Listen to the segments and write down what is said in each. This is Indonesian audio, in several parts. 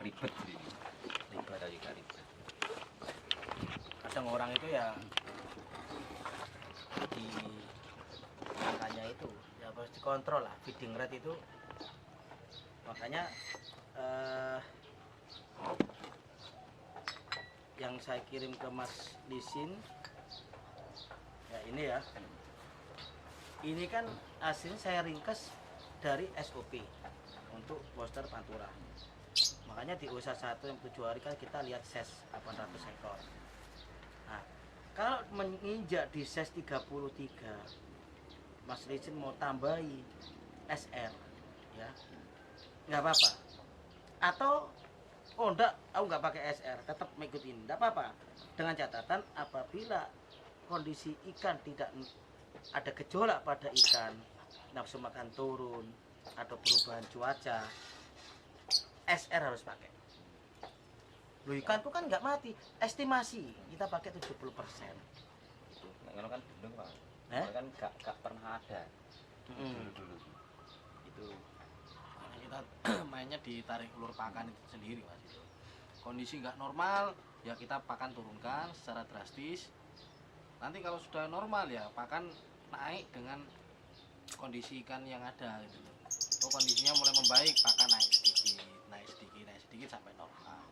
ribet sih. Ribet. Kita juga ribet. Kadang orang itu ya di angkanya itu ya harus dikontrol lah, feeding rate itu. Makanya yang saya kirim ke Mas Lisin ya ini ya, ini kan hasilnya saya ringkas dari SOP untuk poster Pantura. Makanya di usaha 1 yang 7 hari kan kita lihat ses 800 ekor. Nah, kalau menginjak di ses 33, Mas Lisin mau tambahi SR ya nggak apa-apa, atau oh enggak, aku nggak pakai SR, tetap mengikuti, enggak apa-apa, dengan catatan apabila kondisi ikan tidak ada gejolak pada ikan, nafsu makan turun atau perubahan cuaca, SR harus pakai. Loh, ikan tuh kan nggak mati, estimasi kita pakai 70%. Itu kalau kan belum Pak. Eh? Kan gak pernah ada. Dulu. Itu Karena kita mainnya di tarik ulur pakan itu sendiri Mas. Itu kondisi nggak normal ya kita pakan turunkan secara drastis. Nanti kalau sudah normal ya pakan naik dengan kondisi ikan yang ada gitu loh. Oh, kondisinya mulai membaik, pakan naik sedikit sampai normal.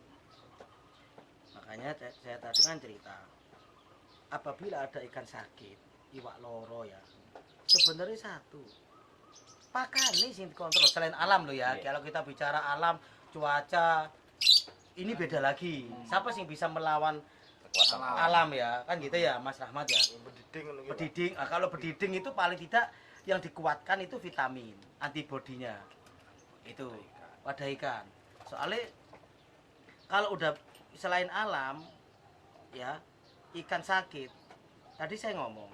makanya saya tadi kan cerita, apabila ada ikan sakit, iwak loro ya, sebenarnya satu, pakan nih sing dikontrol selain alam loh ya. Iya. Kalau kita bicara alam, cuaca, ini beda lagi. Siapa sih bisa melawan Kekuatan alam ya? Kan gitu ya, Mas Rahmat ya. Bediding ngono ki, Pak. Bediding, kalau bediding itu paling tidak yang dikuatkan itu vitamin, antibodinya. Itu pada ikan. Soalnya kalau udah selain alam ya, ikan sakit. Tadi saya ngomong,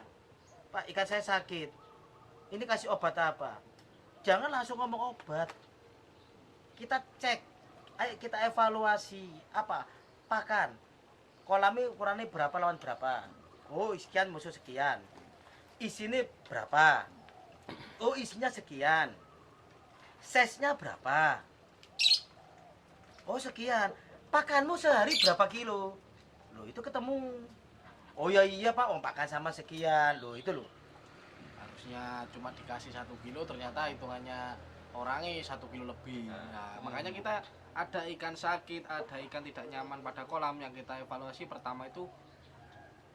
Pak, ikan saya sakit. Ini kasih obat apa? Jangan langsung ngomong obat. Kita cek, ayo kita evaluasi apa? Pakan. Kolamnya ukurannya berapa lawan berapa? Oh, sekian musuh sekian. Isinya berapa? Oh, isinya sekian. Size-nya berapa? Oh, sekian. Pakanmu sehari berapa kilo? Loh, itu ketemu. Oh ya iya Pak, om pakan sama sekian. Loh, itu loh. Harusnya cuma dikasih 1 kilo, ternyata hitungannya orangnya 1 kilo lebih. Nah, makanya kita ada ikan sakit, ada ikan tidak nyaman pada kolam, yang kita evaluasi pertama itu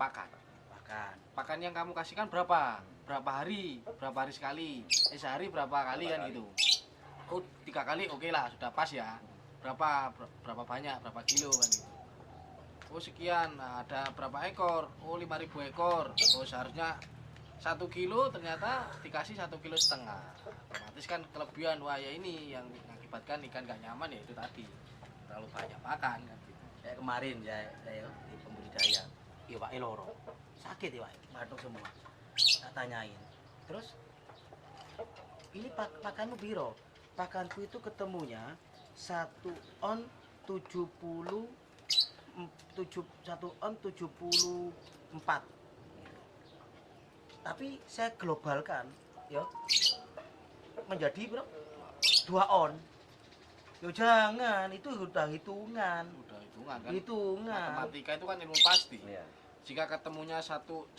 pakan. Pakan. Pakan yang kamu kasihkan berapa? Berapa hari sekali? Sehari berapa kali kan gitu. Oh, 3 kali oke lah, sudah pas ya. Berapa banyak, berapa kilo kan gitu. Oh sekian, nah, ada berapa ekor? Oh 5.000 ekor. Oh seharusnya 1 kilo, ternyata dikasih 1,5 kilo. Otomatis kan kelebihan, wah ya ini yang mengakibatkan ikan gak nyaman ya itu tadi, terlalu banyak makan kan gitu. Kayak kemarin saya di pembudidaya iwak loro. Sakit iwak, batuk semua. Tak tanyain. Terus ini pakanmu biro? Pakanku itu ketemunya 1 on 70 1 on 74. Tapi saya globalkan ya menjadi berapa? 2 on. Yo jangan, itu udah hitungan. Udah hitungan kan. Hitungan. Matematika itu kan ilmu pasti. Iya. Jika ketemunya 156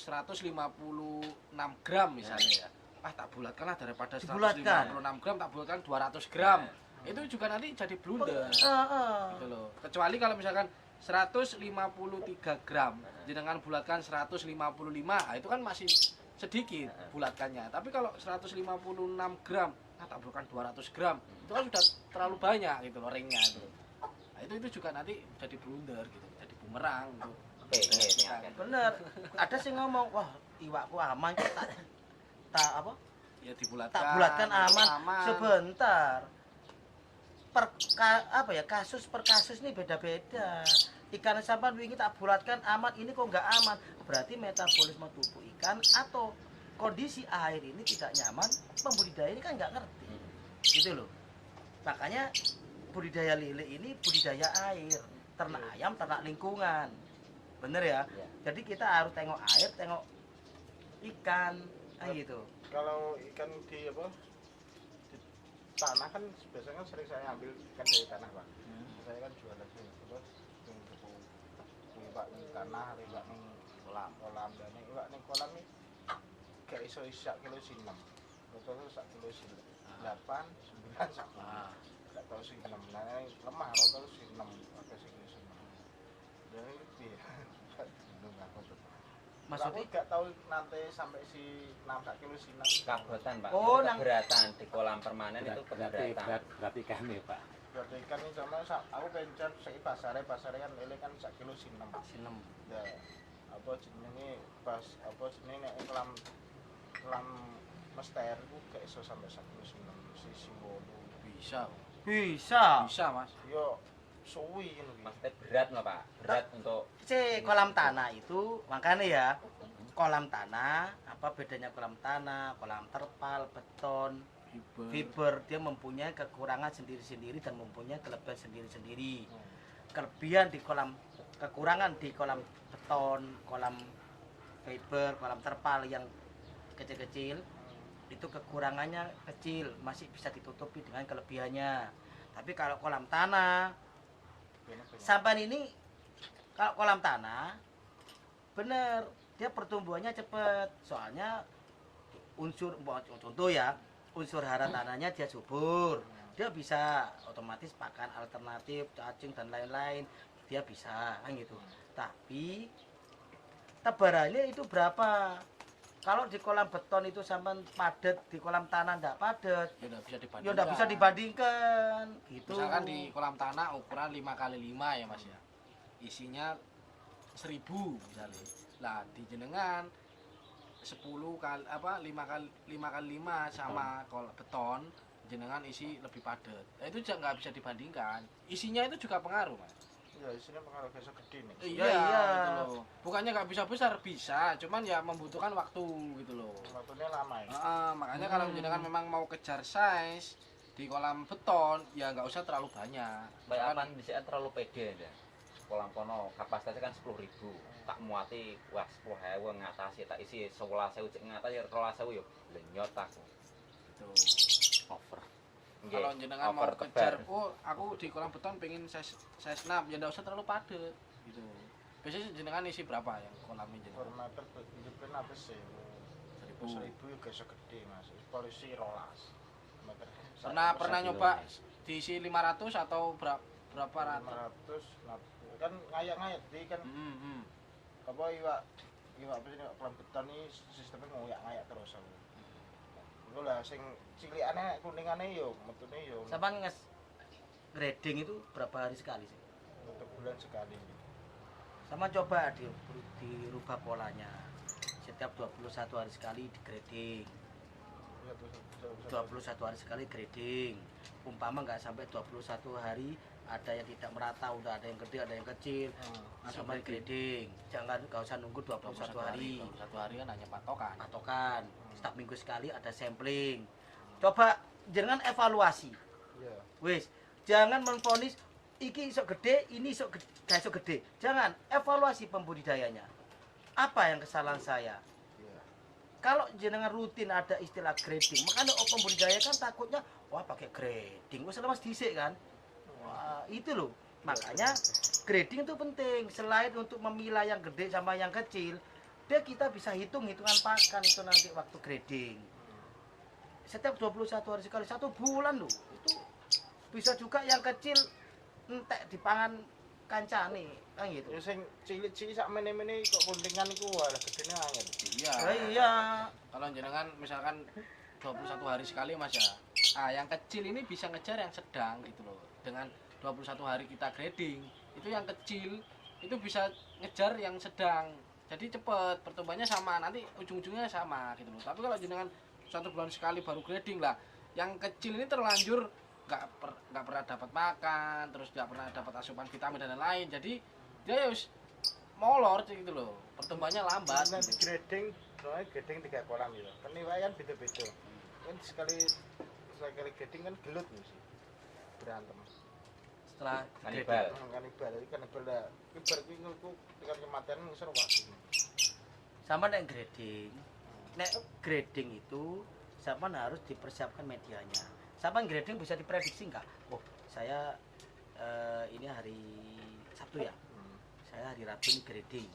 gram misalnya ya, tak bulatkanlah daripada 156 gram, tak bulatkan 200 gram. Itu juga nanti jadi blunder. Gitu loh. Kecuali kalau misalkan 153 gram, jenengan bulatkan 155, itu kan masih sedikit bulatkannya. Tapi kalau 156 gram, tak bulatkan 200 gram, itu kan sudah terlalu banyak gitu loh ringnya itu. Nah, itu juga nanti jadi blunder gitu, jadi bumerang gitu. Oke, ini. Bener. Ada sih ngomong, wah iwakku aman kok tak apa? Ya dibulatkan. Tak bulatkan aman. Sebentar. Kasus per kasus ini beda-beda. Ikan sampan wingi tak bulatkan aman, ini kok nggak aman. Berarti metabolisme tubuh ikan atau kondisi air ini tidak nyaman, pembudidaya ini kan nggak ngerti. Gitu loh. Makanya budidaya lele ini budidaya air, ternak ayam, ternak lingkungan. Bener ya? Iya. Jadi kita harus tengok air, tengok ikan, gitu. Kalau ikan di apa? Di tanah kan biasanya kan sering saya ambil ikan dari tanah, Pak. Saya kan tanah, iwak ning kolam. Dan iwak ning kolam iki gak iso sak kilo sinem. Rata-rata sak kilo sinem. 8, 9 sak. Gak tau sing 6. Nah, lemah rata-rata sing 6, pakai sing 6. Dan iki piye? Bingung aku tuh. Maksudnya Aku gak tahu nanti sampai si 6 sak kilo sinem. Kabotan, Pak. Oh, Itu nang- keberatan di kolam permanen itu keberatan. berarti kami Pak. Berarti ikan ini sama aku pengen saiki pasare kan lele kan sak kilo sinem. sinem. Ya apa jenenge apa jenenge nek kelam mester iku gak iso sampai sak kilo sinem sisi 8. Bisa. Bisa. Bisa, Mas. Yo suwi ngono iki. Maksudnya berat loh, Pak. Berat untuk Kolam tanah itu makanya ya kolam tanah apa bedanya kolam tanah, kolam terpal, beton, fiber dia mempunyai kekurangan sendiri-sendiri dan mempunyai kelebihan sendiri-sendiri. Kelebihan di kolam kekurangan di kolam beton, kolam fiber, kolam terpal yang kecil-kecil itu kekurangannya kecil, masih bisa ditutupi dengan kelebihannya. Tapi kalau kolam tanah sampan ini kalau kolam tanah bener dia pertumbuhannya cepat soalnya contoh ya unsur hara tanahnya dia subur, dia bisa otomatis pakan alternatif cacing dan lain-lain dia bisa kan gitu. Tapi tebarannya itu berapa? Kalau di kolam beton itu sampai padat, di kolam tanah enggak padat, Ya enggak bisa dibandingkan. ya enggak bisa dibandingkan gitu. Misalkan di kolam tanah ukuran 5x5 ya Mas ya. Isinya 1000 misalnya. Lah di jenengan 10 kali apa 5x5 sama kolam beton jenengan isi lebih padat. Nah, itu juga nggak bisa dibandingkan. Isinya itu juga pengaruh, Mas. Ya isinya pengaruh besok gede nih. Iya, iya. gitu loh. Bukannya nggak bisa besar, bisa, cuman ya membutuhkan waktu gitu loh. Waktunya lama ya. Makanya kalau jenengan memang mau kejar size di kolam beton, ya nggak usah terlalu banyak. kayak Kan- apa bisa terlalu pede ya. Kolam kono kapasitasnya kan 10.000. Tak muati wah 10.000 ngatasi tak isi 11.000 cek ngatasi 12.000 yo lenyot aku. gitu. Over. Nggih, Kalau jenengan mau over kejar, tebar. oh aku di kolam beton pengen size 6, ya nggak usah terlalu padat gitu. Biasanya jenengan isi berapa yang kolam ini Per jenengan? meter hidupin apa sih? 1000. 1000 juga segede mas. Polisi rolas meter. Pernah nyoba diisi 500 atau berapa ratus? 500 kan ngayak-ngayak jadi kan apa iwak apa sih iwak kolam beton ini sistemnya ngoyak-ngayak terus aku. Iku lah sing cilikane kuningane yo metune yo Sampai grading itu berapa hari sekali sih? untuk bulan sekali. Sama coba dirubah polanya. Setiap 21 hari sekali di grading. 21 hari sekali grading. Umpama nggak sampai 21 hari ada yang tidak merata, udah ada yang gede, ada yang kecil. Langsung Sama grading. Jangan nggak usah nunggu 21 hari. 21 hari kan hanya patokan. Patokan. Setiap minggu sekali ada sampling. Coba jangan evaluasi. Iya. Wis, jangan menvonis iki iso gede, ini iso gak iso gede. Jangan evaluasi pembudidayanya. Apa yang kesalahan saya? Iya. Kalau jenengan rutin ada istilah grading, makanya pembudidaya kan takutnya wah pakai grading, wis lemas dhisik kan. Wah, itu loh. Makanya grading itu penting. Selain untuk memilah yang gede sama yang kecil, dia kita bisa hitungan pakan itu nanti waktu grading. Setiap 21 hari sekali, 1 bulan loh. Itu bisa juga yang kecil entek dipangan kancane kan gitu. Ya sing cilik-cilik sak mene-mene kok kuntingan iku walah gedene angel. Iya. Iya. Kalau jenengan misalkan 21 hari sekali Mas ya. Yang kecil ini bisa ngejar yang sedang gitu loh. Dengan 21 hari kita grading, itu yang kecil itu bisa ngejar yang sedang. Jadi cepet pertumbuhannya sama, nanti ujung-ujungnya sama gitu loh. Tapi kalau jenengan 1 bulan sekali baru grading lah, yang kecil ini terlanjur nggak pernah dapat makan, terus nggak pernah dapat asupan vitamin dan lain-lain. Jadi dia harus molor gitu loh, pertumbuhannya lambat. Nanti Gitu. grading, soalnya grading 3 kolam ya. Kan iwak kan beda-beda. Kan sekali grading kan gelut mesti. Berantem. Setelah Kanibal. Kanibal, jadi kanibal lah. Ibar kuwi ngulku dengan kematian ngisor wasi. sama nek grading. Nek grading itu sama harus dipersiapkan medianya. Sama grading bisa diprediksi enggak? Oh, saya ini hari Sabtu ya. saya hari Rabu ini grading.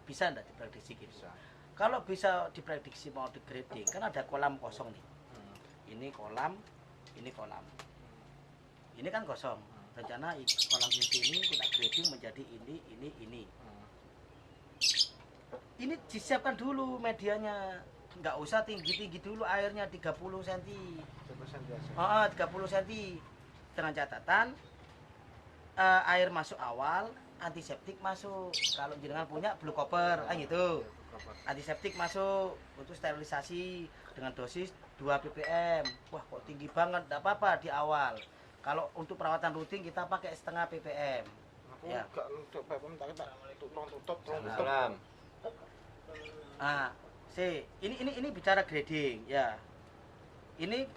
Bisa enggak diprediksi gitu? Bisa. Kalau bisa diprediksi mau di grading, kan ada kolam kosong nih. Ini kolam, ini kolam. Ini kan kosong. Rencana kolam ini kita grading menjadi ini. Ini disiapkan dulu medianya. Nggak usah tinggi-tinggi dulu, airnya 30 cm. 30 cm. Dengan catatan air masuk awal, antiseptik masuk. Kalau jenengan punya blue copper, gitu. Antiseptik masuk untuk sterilisasi dengan dosis 2 ppm. Wah, kok tinggi banget. Enggak apa-apa di awal. Kalau untuk perawatan rutin kita pakai setengah ppm. Aku Ya. enggak untuk ppm tak tutup. Salam. Ini bicara grading ya. Ini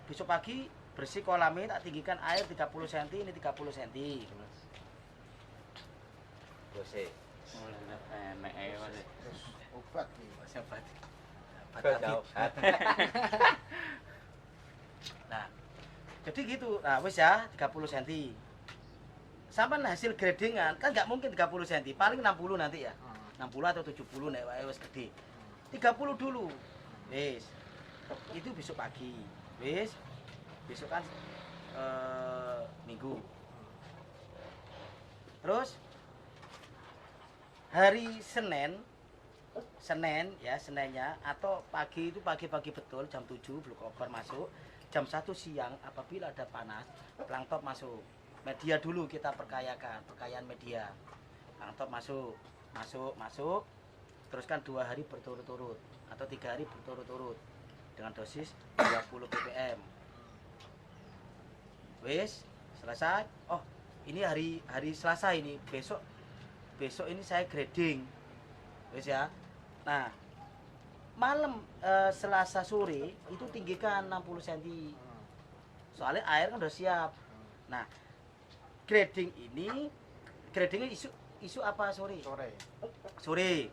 besok pagi bersih kolamnya, tak tinggikan air 30 cm, ini 30 cm. Bose. Enak Mas. Obat iki. Sahabat. Jauh. Nah, jadi gitu. Nah, wis ya 30 cm. Sampai hasil gradingan kan nggak mungkin 30 cm, paling 60 nanti ya. 60 atau 70 nek wae wis gede. 30 dulu. Wis. Itu besok pagi. Wis. Besok kan Minggu. Terus hari Seninnya atau pagi itu pagi-pagi betul jam 7 blue copper masuk, jam 1 siang apabila ada panas, plankton masuk. Media dulu kita perkayaan media. Plankton masuk. Terus kan 2 hari berturut-turut atau 3 hari berturut-turut dengan dosis 20 ppm. Wis, selesai. Oh, ini hari Selasa ini. Besok ini saya grading. Wis ya. Nah, malam Selasa sore itu tinggikan 60 cm. Soalnya air kan udah siap. Nah, gradingnya isu apa sore? Sore.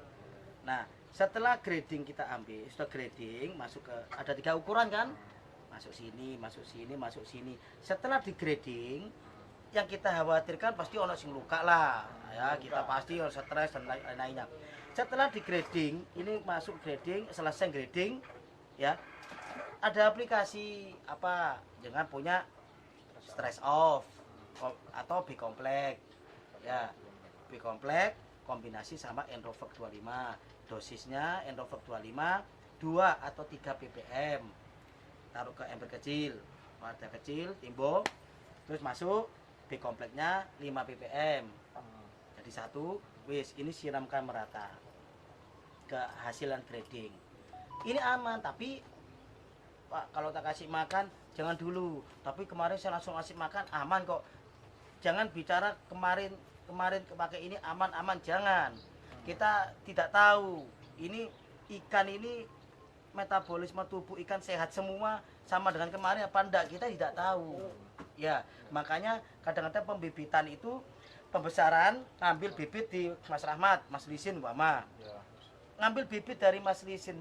Nah, setelah grading kita ambil, sudah grading masuk ke ada 3 ukuran kan? Masuk sini. Setelah di grading, yang kita khawatirkan pasti ono sing luka lah. Ya, kita pasti stres dan lain-lainnya. Setelah di grading, ini masuk grading, selesai grading, ya. Ada aplikasi apa? Jangan punya stress off atau B-komplek. Ya, B-komplek kombinasi sama Enrovac 25. Dosisnya Enrovac 25 2 atau 3 ppm. Taruh ke ember kecil, wadah kecil, timbul, terus masuk B-kompleknya 5 ppm. Jadi 1, wis ini siramkan merata ke hasilan grading. Ini aman, tapi Pak, kalau tak kasih makan jangan dulu. Tapi kemarin saya langsung kasih makan, aman kok. Jangan bicara kemarin pakai ini aman, jangan. Kita tidak tahu ini ikan ini metabolisme tubuh ikan sehat semua sama dengan kemarin apa enggak, kita tidak tahu. Ya, makanya kadang-kadang pembibitan itu pembesaran ngambil bibit di Mas Rahmat, Mas Lisin umpama. Ngambil bibit dari Mas Lisin,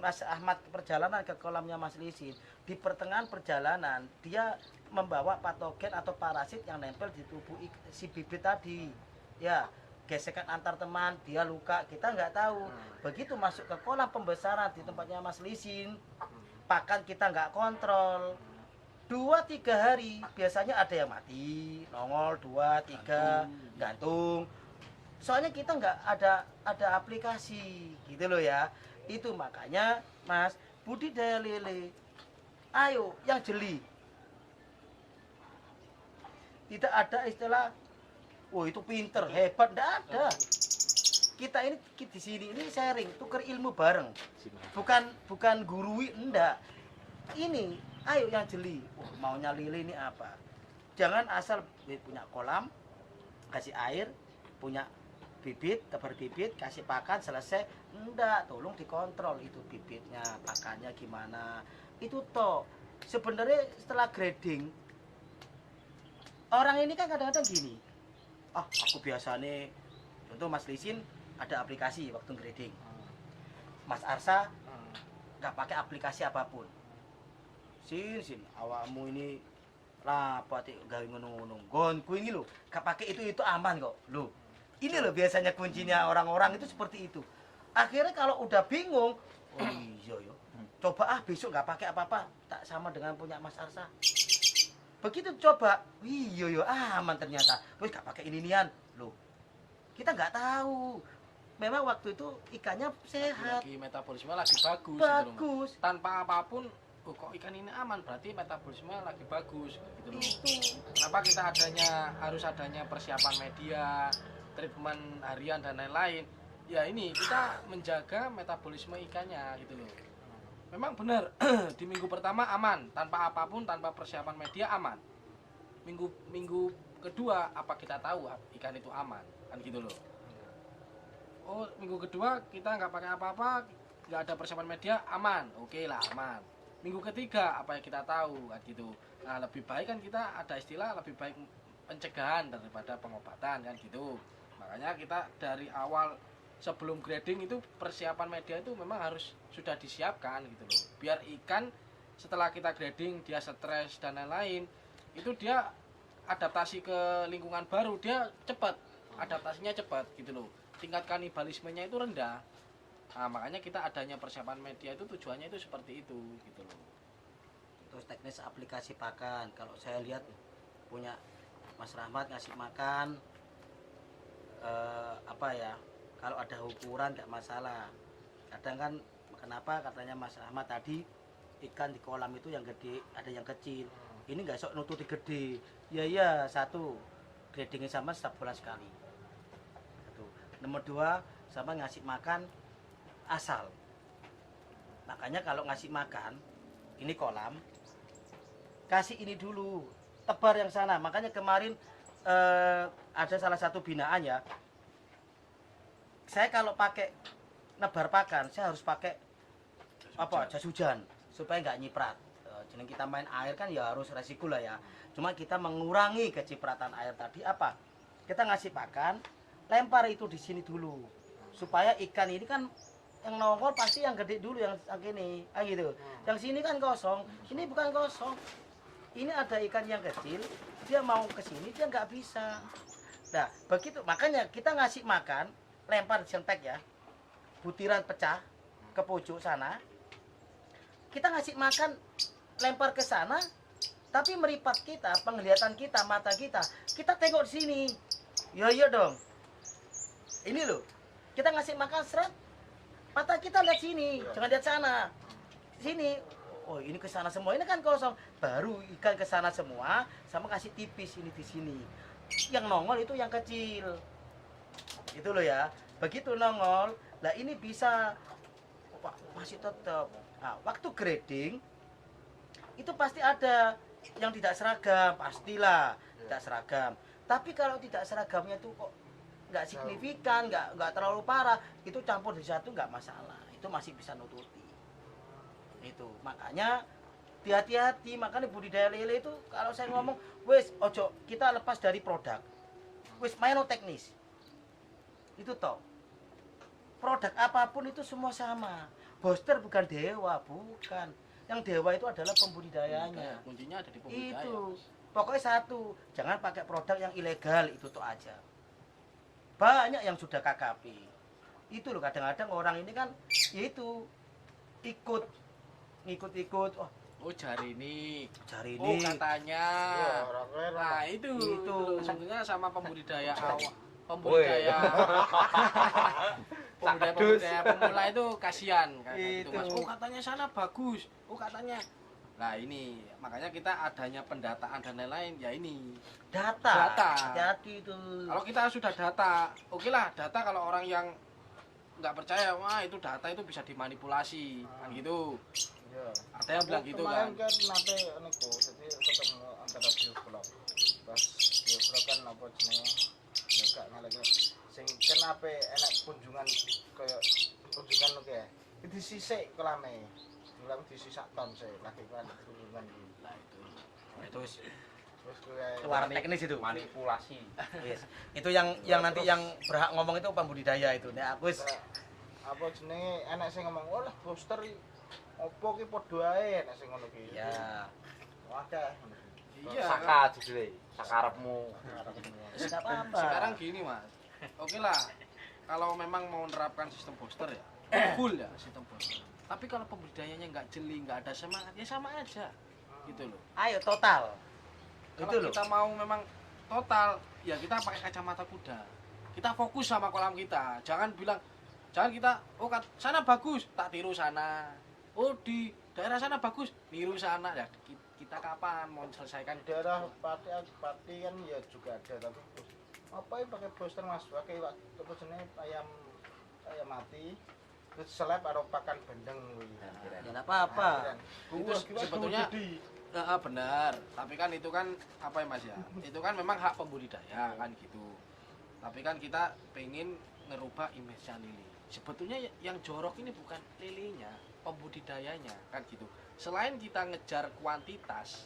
Mas Ahmad perjalanan ke kolamnya Mas Lisin. Di pertengahan perjalanan dia membawa patogen atau parasit yang nempel di tubuh si bibit tadi. Ya, gesekan antar teman, dia luka, kita nggak tahu. Begitu masuk ke kolam pembesaran di tempatnya Mas Lisin, pakan kita nggak kontrol. 2-3 hari biasanya ada yang mati, nongol 2-3 gantung. Soalnya kita nggak ada aplikasi gitu loh ya. Itu makanya Mas, budidaya lele, ayo yang jeli. Tidak ada istilah oh itu pinter, hebat, enggak ada. Kita ini di sini ini sharing, tukar ilmu bareng. Bukan gurui, enggak. Ini, ayo yang jeli. Maunya lele ini apa? Jangan asal punya kolam, kasih air, punya bibit, tebar bibit, kasih pakan, selesai. Enggak, tolong dikontrol itu bibitnya, pakannya gimana. Itu toh. Sebenarnya setelah grading, orang ini kan kadang-kadang gini. Aku biasanya contoh Mas Lisin ada aplikasi waktu grading. Mas Arsa nggak pakai aplikasi apapun. Sin awakmu ini lah pati gawe ngono-ngono. Gonku ini lho, gak pakai itu aman kok. Lho. Ini loh biasanya kuncinya orang-orang itu seperti itu. Akhirnya kalau udah bingung, oh iya yo. Coba besok nggak pakai apa-apa, tak sama dengan punya Mas Arsa. Begitu coba, iya yo aman ternyata. Terus nggak pakai ini-inian. Loh, kita nggak tahu. Memang waktu itu ikannya sehat. Lagi metabolisme lagi bagus. Gitu Bagus. loh. Tanpa apapun, kok ikan ini aman, berarti metabolisme lagi bagus. Gitu loh. Itu. Kenapa kita harus adanya persiapan media, treatment harian dan lain-lain? Ya ini kita menjaga metabolisme ikannya gitu loh. Memang benar di minggu pertama aman, tanpa apapun, tanpa persiapan media aman. Minggu kedua apa kita tahu ikan itu aman, kan gitu loh. Oh minggu kedua kita nggak pakai apa-apa, nggak ada persiapan media aman, oke lah aman. Minggu ketiga apa yang kita tahu kan gitu. Nah lebih baik kan kita ada istilah lebih baik pencegahan daripada pengobatan kan gitu. Makanya kita dari awal sebelum grading itu persiapan media itu memang harus sudah disiapkan gitu loh. Biar ikan setelah kita grading dia stres dan lain-lain itu dia adaptasi ke lingkungan baru dia cepat, adaptasinya cepat gitu loh. Tingkat kanibalismenya itu rendah. Nah, makanya kita adanya persiapan media itu tujuannya itu seperti itu gitu loh. Terus teknis aplikasi pakan. Kalau saya lihat punya Mas Rahmat ngasih makan apa ya? Kalau ada ukuran nggak masalah. Kadang kan kenapa katanya Mas Rahmat tadi ikan di kolam itu yang gede, ada yang kecil. Ini nggak sok nututi gede. Ya satu gradingnya sama setiap bulan sekali. Satu. Nomor dua sama ngasih makan asal. Makanya kalau ngasih makan ini kolam, kasih ini dulu, tebar yang sana. Makanya kemarin ada salah satu binaan ya. Saya kalau pakai nebar pakan, saya harus pakai jas hujan supaya nggak nyiprat. Jadi kita main air kan ya harus resiko lah ya. Cuma kita mengurangi kecipratan air tadi apa? Kita ngasih pakan, lempar itu di sini dulu supaya ikan ini kan yang nongol pasti yang gede dulu yang gini, gitu. Yang sini kan kosong, ini bukan kosong. Ini ada ikan yang kecil, dia mau ke sini dia nggak bisa. Nah, begitu makanya kita ngasih makan, lempar sentek ya, butiran pecah ke pojok sana. Kita ngasih makan, lempar ke sana, tapi meripat kita, penglihatan kita, mata kita tengok di sini. Iya dong. Ini loh, kita ngasih makan seret, mata kita lihat sini, jangan lihat sana. Sini, oh ini ke sana semua, ini kan kosong. Baru ikan ke sana semua, sama kasih tipis ini di sini. Yang nongol itu yang kecil. Itu loh ya. Begitu nongol, lah ini bisa masih tetap. Nah, waktu grading itu pasti ada yang tidak seragam, pastilah tidak seragam. Tapi kalau tidak seragamnya itu kok nggak signifikan, nggak terlalu parah, itu campur di satu nggak masalah, itu masih bisa nututi. Itu makanya hati-hati, makanya budidaya lele itu kalau saya ngomong, wes ojo kita lepas dari produk, wes main teknis. Itu toh produk apapun itu semua sama. Booster bukan dewa, bukan. Yang dewa itu adalah pembudidayanya. Kuncinya ada di pembudidaya. Itu pokoknya satu, jangan pakai produk yang ilegal, itu tuh aja. Banyak yang sudah KKP. Itu loh kadang-kadang orang ini kan itu ikut Oh jari ini ini. Oh katanya. Nah itu sebenarnya sama pembudidaya awal. Pembudidaya pemula itu kasihan kayak gitu Mas. Oh katanya sana bagus. Oh katanya. Nah ini makanya kita adanya pendataan dan lain-lain ya ini. Data. Hati-hati itu. Kalau kita sudah data, oke lah data kalau orang yang nggak percaya, wah itu data itu bisa dimanipulasi kan gitu. Iya. Ada yang bilang gitu kan. Kemarin kan nate niku, jadi ketemu antara bioblog. Pas bioblog kan apa jenenge? Ya gak ngalih. Sing kenapa enak kunjungan kaya kunjungan lho kae. Disisik kelame. Ulang disisak ton sih lagi kan kunjungan iki. Nah itu. Terus kowe keluar teknis itu. Manipulasi. Yes. Itu yang nanti yang berhak ngomong itu pembudidaya itu. Nek aku apa jenenge enak sing ngomong, "Oh lah booster opo ki padha ae," nek sing ngono ki. ya Wadah. Iya. Saka judule, sakarepmu. enggak apa-apa. Sekarang gini Mas, oke lah. Kalau memang mau menerapkan sistem booster ya, full ya sistem booster. Tapi kalau pembudidayanya nggak jeli, nggak ada semangat, ya sama aja, gitu loh. Ayo total. Kalau Itu loh. kita mau memang total, ya kita pakai kacamata kuda. Kita fokus sama kolam kita. Jangan kita, oh sana bagus, tak tiru sana. Oh di daerah sana bagus, tiru sana. Ya kita kapan mau selesaikan daerah pati kan ya juga ada, tapi apa yang pakai booster mas pakai apa jenis ayam mati terus seleb atau pakan bandeng Ya enggak apa-apa. Itu sebetulnya benar, tapi kan itu kan apa ya mas ya, itu kan memang hak pembudidaya kan gitu. Tapi kan kita pengen ngerubah image-nya lili. Sebetulnya yang jorok ini bukan lilinya, pembudidayanya kan gitu. Selain kita ngejar kuantitas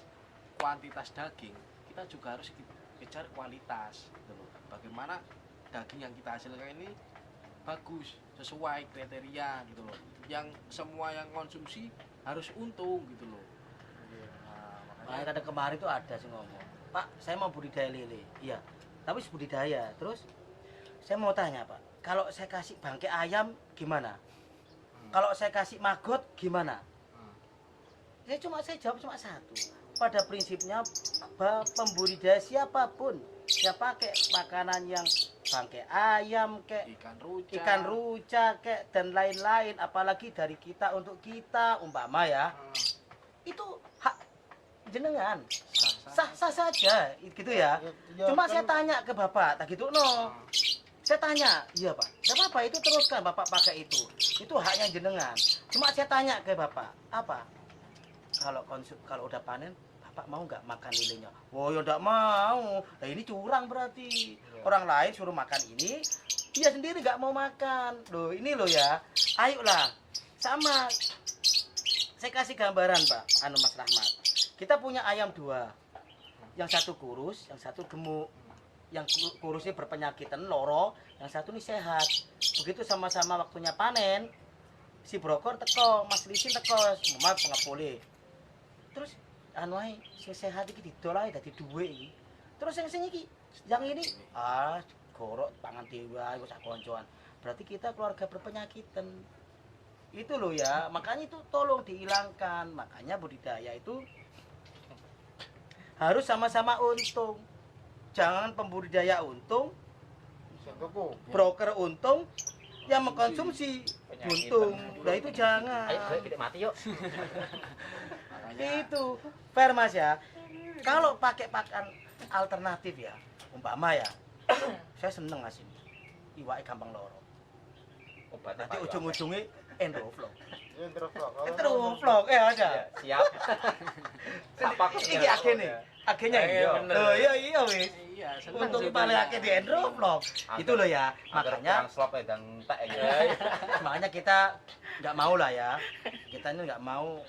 daging, kita juga harus kejar kualitas gitu loh. Bagaimana daging yang kita hasilkan ini bagus, sesuai kriteria gitu loh. Yang semua yang konsumsi harus untung gitu loh. Makanya kadang kemarin tuh ada sih ngomong, Pak, saya mau budidaya lele. Iya, tapi budidaya. Terus saya mau tanya Pak, kalau saya kasih bangkai ayam gimana? Kalau saya kasih maggot gimana? Saya jawab cuma satu. Pada prinsipnya pembudidaya siapapun ya pakai makanan yang bangkai ayam kayak ikan ruca kayak dan lain-lain, apalagi dari kita untuk kita umpama ya. Itu hak jenengan. Sah-sah saja gitu ya. Cuma saya tanya ke Bapak, tak gitu no. Saya tanya, iya Pak, tidak apa-apa itu teruskan Bapak pakai itu. Itu haknya jenengan. Cuma saya tanya ke Bapak, apa? Kalau udah panen, Bapak mau nggak makan lilenya? Oh ya nggak mau. Nah ini curang berarti. Orang lain suruh makan ini, dia sendiri nggak mau makan. Loh ini loh ya. Ayolah, sama. Saya kasih gambaran Pak, Mas Rahmat. Kita punya ayam 2. Yang satu kurus, yang satu gemuk. Yang kurusnya berpenyakitan loro, yang satu ini sehat. Begitu sama-sama waktunya panen, si brokor teko, Mas Lisin teko, semua pengepulih. Terus anuai si sehat iki didol ae dadi dhuwit iki. Terus yang iki, yang ini gorok pangan dhewe ae sak koncoan. Berarti kita keluarga berpenyakitan. Itu loh ya, makanya itu tolong dihilangkan. Makanya budidaya itu harus sama-sama untung. Jangan pembudidaya untung, broker untung, yang mengkonsumsi untung. Nah itu jangan. Ayo kita mati yuk. Itu fair Mas ya. Kalau pakai pakan alternatif ya, umpama ya, saya seneng asin. Iwake gampang loro. Obatnya Nanti ujung-ujungnya Endroflok. Endroflok Ya aja. Siap. Sapak Iki agennya iya, bener. Oh iya wis. Iya, Untuk paling akeh di Endroflok. Itu loh ya. Makanya slop dan entek ya. makanya kita nggak mau lah ya. Kita ini nggak mau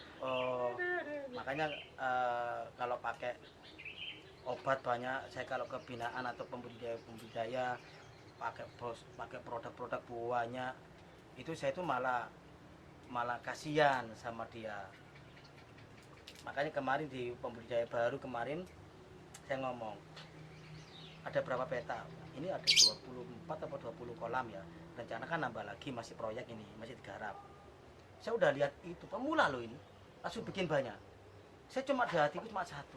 makanya kalau pakai obat banyak, saya kalau ke binaan atau pembudidaya pakai produk-produk buahnya itu saya itu malah kasihan sama dia. Makanya kemarin di pembudidaya baru kemarin saya ngomong ada berapa peta, ini ada 24 atau 20 kolam ya, rencana kan nambah lagi, masih proyek ini masih digarap. Saya udah lihat itu pemula loh, ini langsung bikin banyak. Saya cuma di hatiku cuma satu,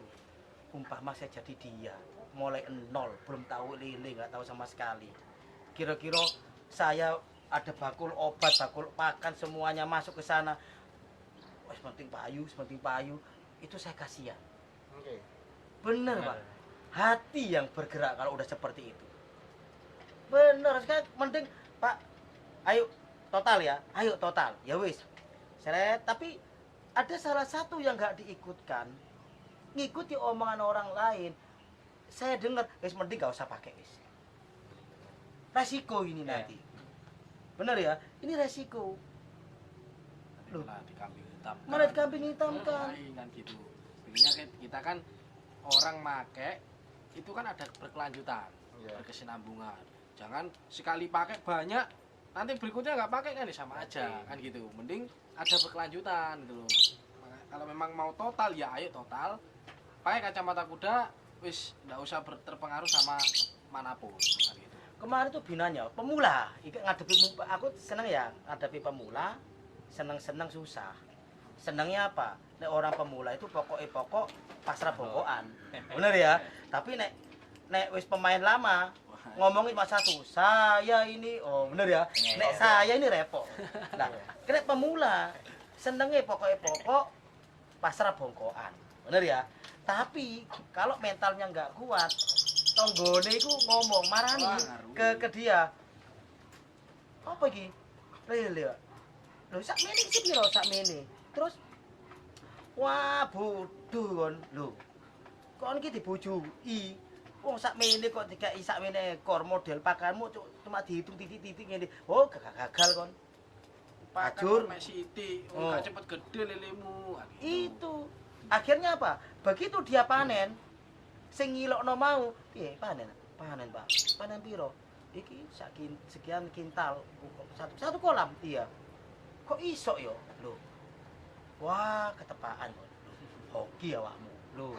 umpama saya jadi dia mulai nol, belum tahu lele, nggak tahu sama sekali, kira-kira saya ada bakul obat, bakul pakan, semuanya masuk ke sana. Sepenting payu, itu saya kasihan. Bener Pak, hati yang bergerak kalau udah seperti itu. Bener, sekarang mending Pak, ayo total ya, ya wis. Tapi ada salah satu yang nggak diikutkan, ngikuti omongan orang lain. Saya dengar, wis mending nggak usah pakai wis. Resiko ini nanti. Bener ya, ini resiko. malah dikambing hitam. Malah dikambing hitamkan. Kan gitu. Sebenarnya kita kan orang make itu kan ada berkelanjutan, berkesinambungan. Jangan sekali pakai banyak, nanti berikutnya nggak pakai kan sama aja kan gitu. Mending ada berkelanjutan gitu loh. Kalau memang mau total ya ayo total. Pakai kacamata kuda, wis nggak usah terpengaruh sama manapun kan gitu. kemarin tuh binanya pemula. Aku seneng ya ngadepi pemula, seneng susah. Senengnya apa? Nek orang pemula itu pokok pasrah bokokan. Bener ya? Tapi nek wis pemain lama ngomongin cuma satu, saya ini, oh bener ya, nek saya ini repot. Nah, kena pemula, senengnya pokok pasrah bongkoan, bener ya. Tapi kalau mentalnya nggak kuat, tonggone itu ngomong marani ke dia, apa iki? Lho, sak mene sih piro sak mene. Terus, wah bodoh kon, lho, kon iki dibojoi. Wong sak mene kok dikai sak mene ekor model pakanmu cuma dihitung titik-titik ngene. Oh, gagal kon. Ajur mek sithik, Oh. gak cepet gede lelemu. itu. Akhirnya apa? Begitu dia panen, sing ngilokno mau, piye panen? Panen, Pak. Panen piro? Iki sekian kintal satu kolam. Iya. Kok iso yo? Lho. Wah, ketepaan kok. Hoki awakmu. Lho.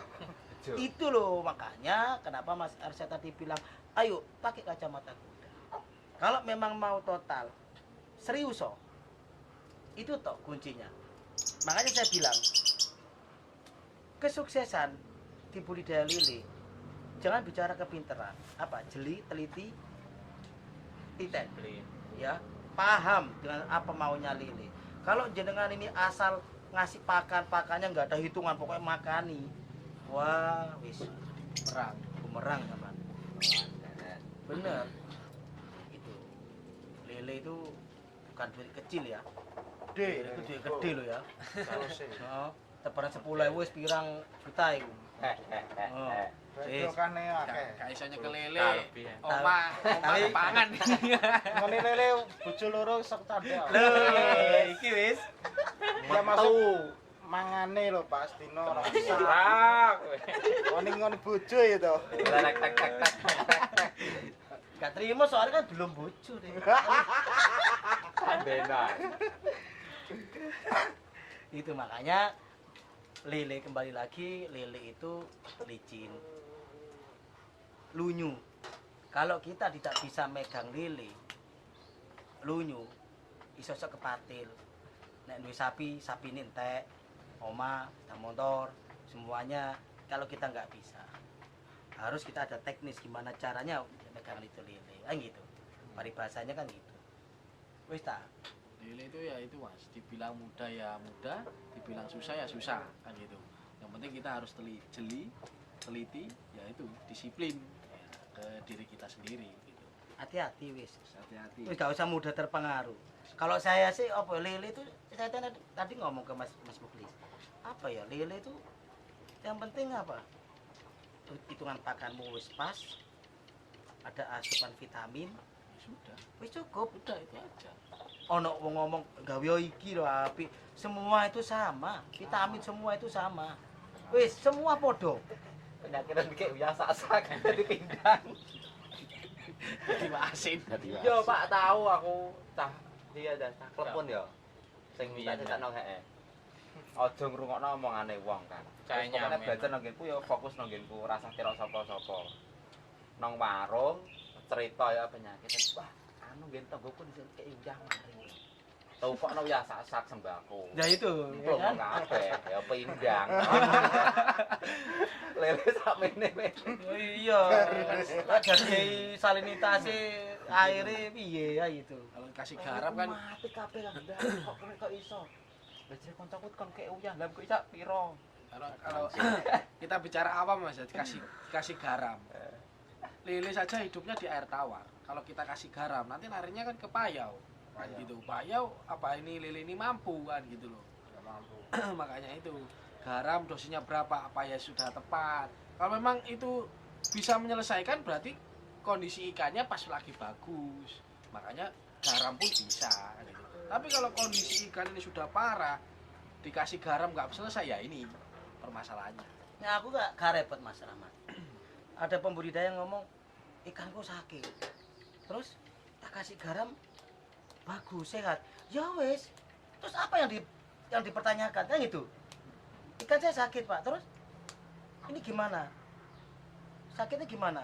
Itu loh makanya kenapa Mas Arsyad tadi bilang ayo pakai kacamata kuda. Kalau memang mau total serius itu toh kuncinya. Makanya saya bilang kesuksesan di budidaya lele jangan bicara kepinteran, apa jeli, teliti, titen, ya paham dengan apa maunya lele. Kalau jenengan ini asal ngasih pakannya nggak ada hitungan pokoknya makani. Wah, wis bumerang teman. Bener. Itu. Lele itu bukan duit kecil ya. Gede, itu duit gede loh ya. Heeh. Tebaran 10.000 wis pirang juta iku. Oh. Wis. Bedokane akeh. Gak iso nyekel lele. Kalbi ya. Omah pangan. Ngene lele bojo loro sok tanda. Lho, iki wis. Ya masuk mangane lho Pak Astino. Ah, kowe. Ngoni bojo ya to. Tek tek tek tek. Gak terima soalnya kan belum bojo deh. Benar. Itu makanya lele kembali lagi, lele itu licin. Lunyu. Kalau kita tidak bisa megang lele, lunyu, iso kepatil. Nek duwe sapi, sapine entek. Oma, dan motor, semuanya kalau kita nggak bisa. Harus kita ada teknis gimana caranya megang itu lele. Kan gitu. Paribasanya kan gitu. Wis ta? Lele itu ya itu Mas, dibilang mudah ya mudah, dibilang susah ya susah kan gitu. Yang penting kita harus jeli, teliti, ya itu disiplin ya, ke diri kita sendiri gitu. Hati-hati wis. Hati-hati. Wis gak usah mudah terpengaruh. Kalau saya sih apa lele itu saya tadi ngomong ke Mas Muklis. Apa ya lele itu yang penting apa? Hitungan pakanmu wis pas. Ada asupan vitamin, Ya sudah, wis cukup. udah itu aja. Ono wong ngomong gawe iki lho apik. Semua itu sama. Vitamin semua itu sama. Wis semua podo. Penyakitan kayak biasa sak jadi pindang. Jadi asin. Yo Pak tahu aku cah dia dan cah klepon yo. Sing minta Iya, cetak nang heke. Aja ngrungokno omongane wong kan. Cah Pokoknya nyaman. belajar nang nggenku yo fokus nang nggenku, rasa kira sapa-sapa. Nang warung cerita ya penyakit. Wah, anu nggen tanggoku dicek uyah mari. Tau kok no ya sak sembako. Ya itu, Belum ya kan? kabeh, ya pindang. Lele sak mene. Oh iya. Lah jadi salinitase aire piye ya itu. Kalau kasih garam kan mati kabeh lah ndak kok iso. Lah jare kancaku kon kek uyah, lah kok iso piro? kalau kita bicara awam Mas, kasih garam. Lele saja hidupnya di air tawar. Kalau kita kasih garam, nanti larinya kan ke payau. Kan gitu. Payau apa ini lele ini mampu kan gitu loh. Makanya itu garam dosisnya berapa apa ya sudah tepat. Kalau memang itu bisa menyelesaikan berarti kondisi ikannya pas lagi bagus. Makanya garam pun bisa gitu. Tapi kalau kondisi ikan ini sudah parah, dikasih garam nggak selesai ya ini permasalahannya. Nah aku gak repot Mas Rahmat. Ada pembudidaya yang ngomong ikanku sakit. Terus tak kasih garam bagus sehat. Ya wes. Terus apa yang dipertanyakan? Kan gitu. Ikan saya sakit Pak. Terus ini gimana? Sakitnya gimana?